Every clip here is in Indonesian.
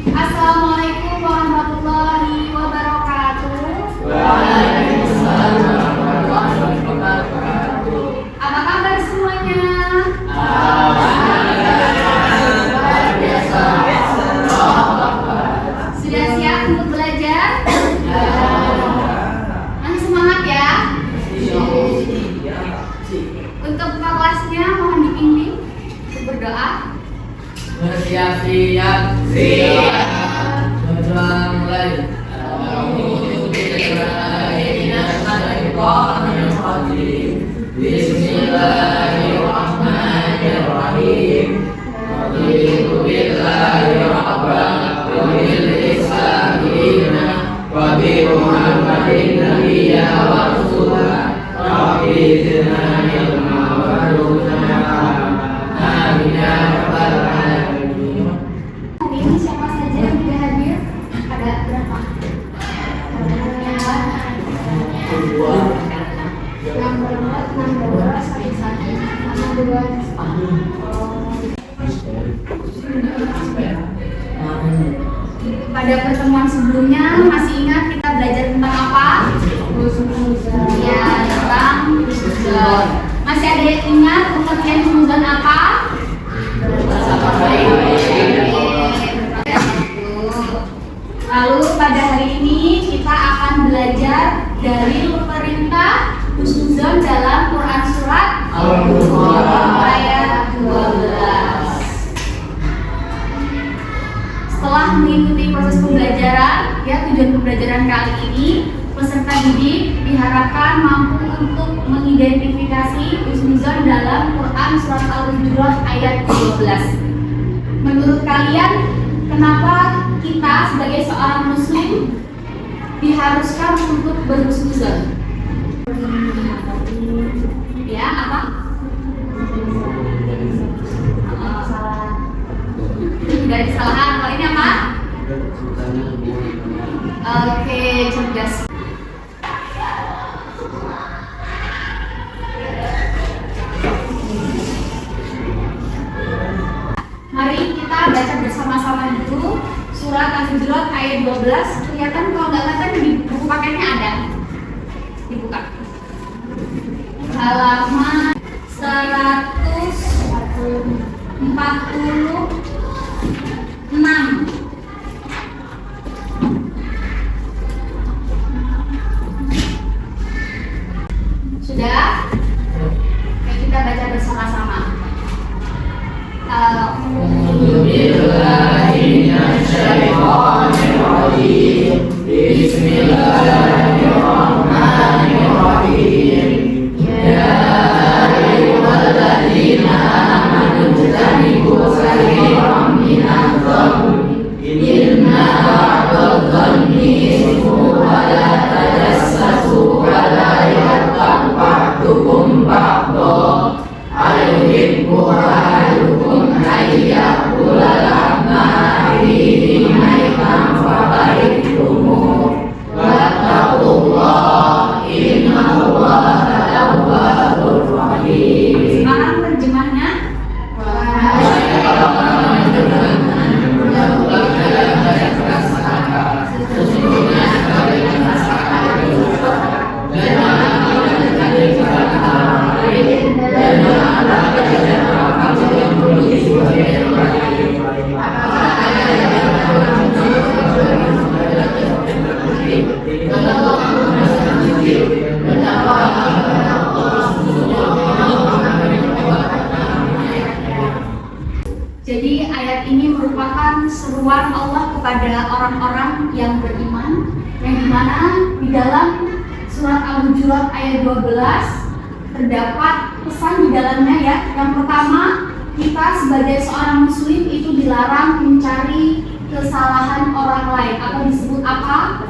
Assalamualaikum warahmatullahi wabarakatuh. Waalaikumsalam warahmatullahi wabarakatuh. Apa kabar semuanya? Alhamdulillah, luar biasa. Sudah siap untuk belajar? Masih semangat ya? Untuk buka kelasnya mohon dibimbing untuk berdoa. Bersiap-siap. Siap. Berdoa mulai. Bismillahirrahmanirrahim. Raditu billahi rabban wa bil islami dinan wa bi Muhammadin nabiyya wa rasulah. Rabbi zidna ilma warzuqna amin ya rabbal alamin. Hari ini siapa saja yang tidak hadir? Ada berapa? Kedua. 16 Pada pertemuan sebelumnya masih ingat kita belajar tentang apa? Ya, tentang husnuzon. Masih ada yang ingat pengertian husnuzon apa? Lalu pada hari ini kita akan belajar dari perintah husnuzon dalam Quran surat Al-Baqarah ayat 12. Setelah mengikuti proses pembelajaran, ya tujuan pembelajaran kali ini, peserta didik diharapkan mampu untuk mengidentifikasi husnuzon dalam Quran surat Al-Hujurat ayat 12. Menurut kalian, kenapa kita sebagai seorang muslim diharuskan untuk berhusnuzon? Ya, apa? Dari kesalahan. Kalau ini apa? Oke, cerdas. Mari kita baca bersama-sama dulu surat Al-Hujurat ayat 12. Kelihatan kalau nggak kelihatan di buku paketnya ada. Dibuka. Halaman 146. Sudah? Oke, kita baca bersama-sama. Bismillahirrahmanirrahim. Ya ayyuhalladzina amanu ijtanibu katsiran minadh dhanni inna ba'dadh dhanni ithmun wa la tajassasu wa la yaghtab ba'dukum ba'dhan ayuhibbu ahadukum ayyakula lahma akhihi maytan fakarihtumu wattaqullah innallaha tawwabur rahim. Sekarang terjemahnya. Jadi ayat ini merupakan seruan Allah kepada orang-orang yang beriman, yang dimana di dalam surat Al-Hujurat ayat 12 terdapat pesan di dalamnya, ya. Yang pertama, kita sebagai seorang muslim itu dilarang mencari kesalahan orang lain, atau disebut apa?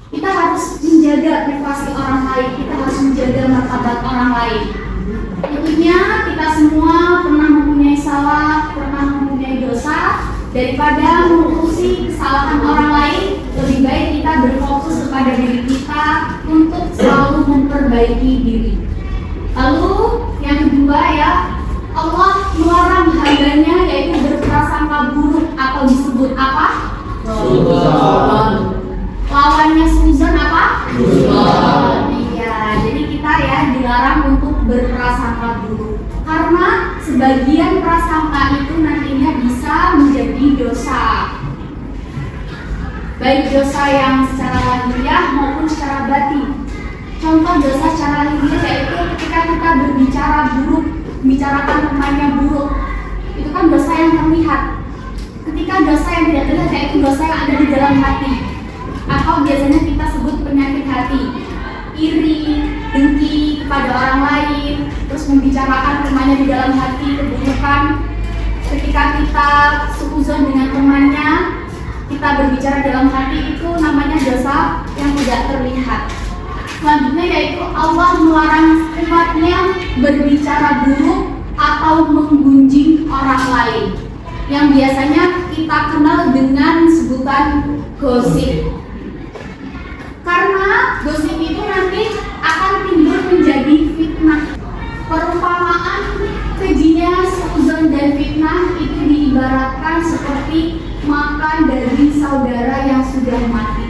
Kita harus menjaga privasi orang lain, kita harus menjaga martabat orang lain. Tentunya kita semua pernah mempunyai salah, pernah mempunyai dosa. Daripada mengurusi kesalahan orang lain, lebih baik kita berfokus kepada diri kita untuk selalu memperbaiki diri. Lalu yang kedua, ya, Allah melarang hambanya yaitu berprasangka buruk dosa yang secara lahiriah maupun secara batin. Contoh dosa secara lahiriah yaitu ketika kita berbicara buruk, membicarakan temannya buruk, itu kan dosa yang terlihat. Ketika dosa yang tidak terlihat yaitu dosa yang ada di dalam hati, atau biasanya kita sebut penyakit hati, iri, dengki kepada orang lain, terus membicarakan temannya di dalam hati keburukan. Ketika kita seuzon dengan temannya, kita berbicara dalam hati, itu namanya dosa yang tidak terlihat. Selanjutnya yaitu Allah melarang umatnya berbicara buruk atau menggunjing orang lain, yang biasanya kita kenal dengan sebutan gosip. Karena gosip itu nanti akan timbul menjadi fitnah. Perumpamaan kejinya seuzon dan fitnah itu diibaratkan seperti makan daging saudara yang sudah mati.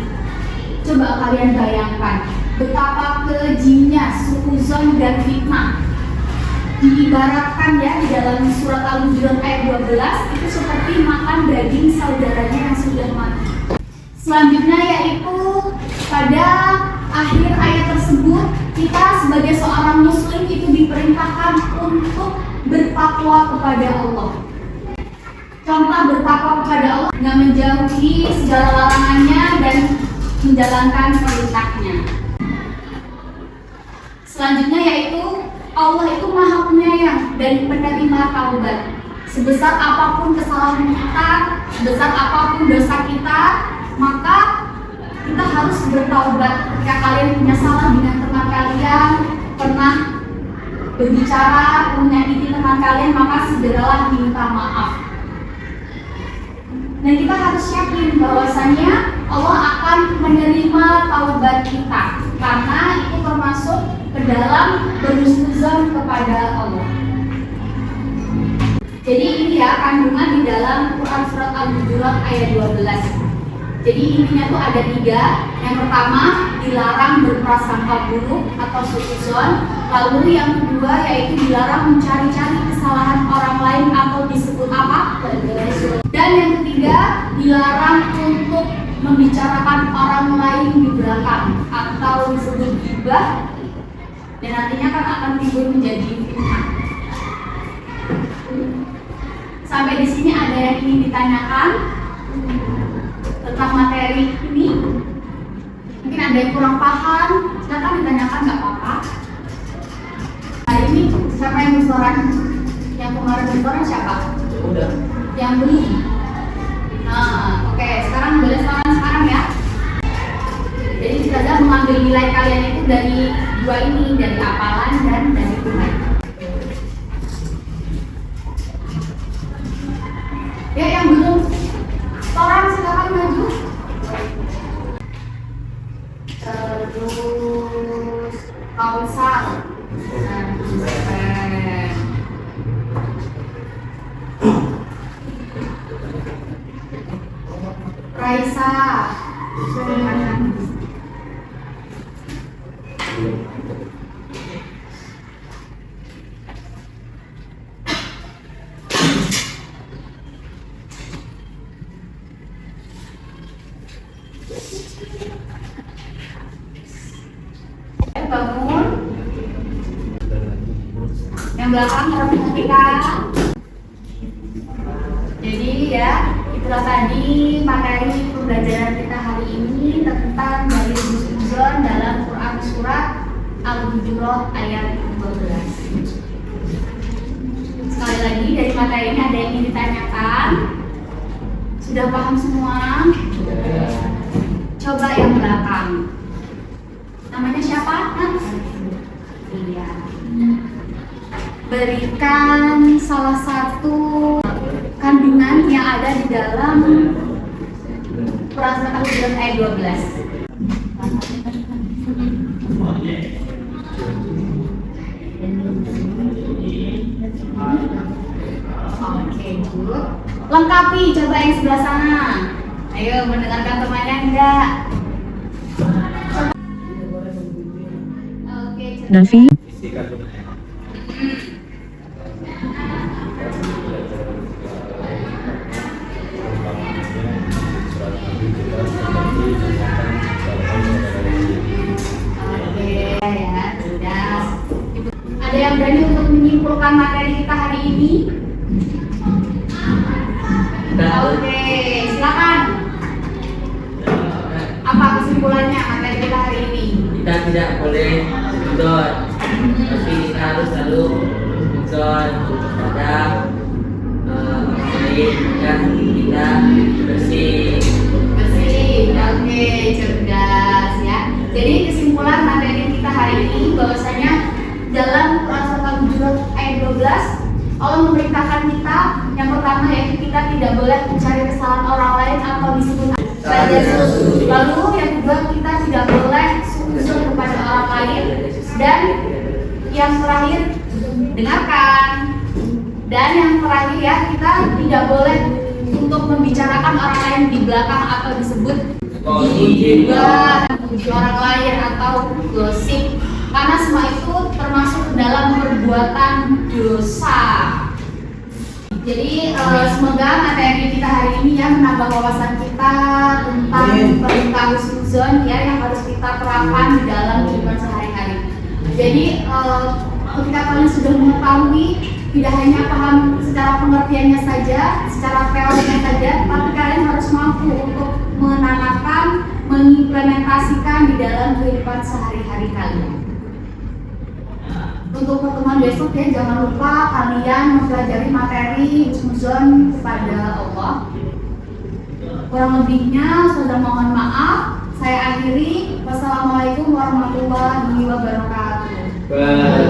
Coba kalian bayangkan betapa kejinya seuzon dan fitnah. Diibaratkan ya di dalam surat Al-Hujurat ayat 12 itu seperti makan daging saudaranya yang sudah mati. Selanjutnya yaitu pada akhir ayat tersebut kita sebagai seorang muslim itu diperintahkan untuk bertakwa kepada Allah. Contoh bertakwa kepada Allah dengan menjauhi segala larangannya dan menjalankan perintahnya. Selanjutnya yaitu Allah itu maha penyayang dan penerima taubat. Sebesar apapun kesalahan kita, sebesar apapun dosa kita, maka kita harus bertaubat. Ketika kalian punya salah dengan teman kalian, pernah berbicara menyakiti teman kalian, maka segeralah minta maaf. Dan kita harus yakin bahwasanya Allah akan menerima taubat kita, karena itu termasuk ke dalam berhusnuzon kepada Allah. Jadi ini ya kandungan di dalam Quran surat Al-Hujurat ayat 12. Jadi intinya tuh ada 3. Yang pertama, dilarang berprasangka buruk atau suuzon. Lalu yang kedua yaitu dilarang mencari-cari kesalahan orang lain atau disebut apa? Dan yang ketiga, dilarang untuk membicarakan orang lain di belakang atau disebut ghibah. Dan nantinya kan akan timbul menjadi fitnah. Sampai di sini ada yang ingin ditanyakan tentang materi ini? Mungkin ada yang kurang paham, silakan ditanyakan, nggak apa-apa. Hari ini siapa yang bersoran? Yang kemarin bersoran siapa? Udah. Yang belum? Nah, oke, sekarang boleh soran sekarang ya. Jadi Ustazah mengambil nilai kalian itu dari 2 ini, dari hafalan dan dari tunai. Ya, yang belum soran silakan maju. Terus Kausar. Raisa. Bangun. Yang belakang perhatikan. Jadi ya, itulah tadi materi pembelajaran kita hari ini tentang dari husnuzon dalam Quran surat Al-Hujurat ayat 12. Sekali lagi dari materi ini ada yang ingin ditanyakan? Sudah paham semua? Coba yang belakang. Namanya siapa? Iya. Berikan salah satu kandungan yang ada di dalam Quran surat Al-Hujurat ayat 12. Oke, good. Lengkapi, coba yang sebelah sana. Ayo, mendengarkan temannya enggak? Nafi. Oke, silakan. Apa kesimpulannya materi kita hari ini? Kita tidak boleh suzon, tapi kita harus selalu suzon pada lain dan kita bersih. Bersih, oke, cerdas ya. Jadi kesimpulan materi kita hari ini bahwasanya dalam Quran surat Al-Hujurat ayat 12 Allah memerintahkan kita yang pertama yaitu kita tidak boleh mencari kesalahan orang lain atau disebut tajassus. Lalu yang kedua kita tidak boleh suzon kepada orang lain dan yang terakhir dengarkan. Dan yang terakhir ya kita tidak boleh untuk membicarakan orang lain di belakang atau disebut juga puji orang lain atau gosip karena semua itu termasuk dalam perbuatan dosa. Jadi semoga materi kita hari ini ya menambah wawasan kita tentang perintah husnuzon ya yang harus kita terapkan di dalam kehidupan sehari-hari. Jadi ketika kalian sudah mengetahui tidak hanya paham secara pengertiannya saja, secara teorinya saja, tapi kalian harus mampu untuk menanamkan, mengimplementasikan di dalam kehidupan sehari-hari kalian. Untuk pertemuan besok ya jangan lupa kalian mempelajari materi husnuzon kepada Allah. Kurang lebihnya sudah mohon maaf. Saya akhiri. Wassalamualaikum warahmatullahi wabarakatuh.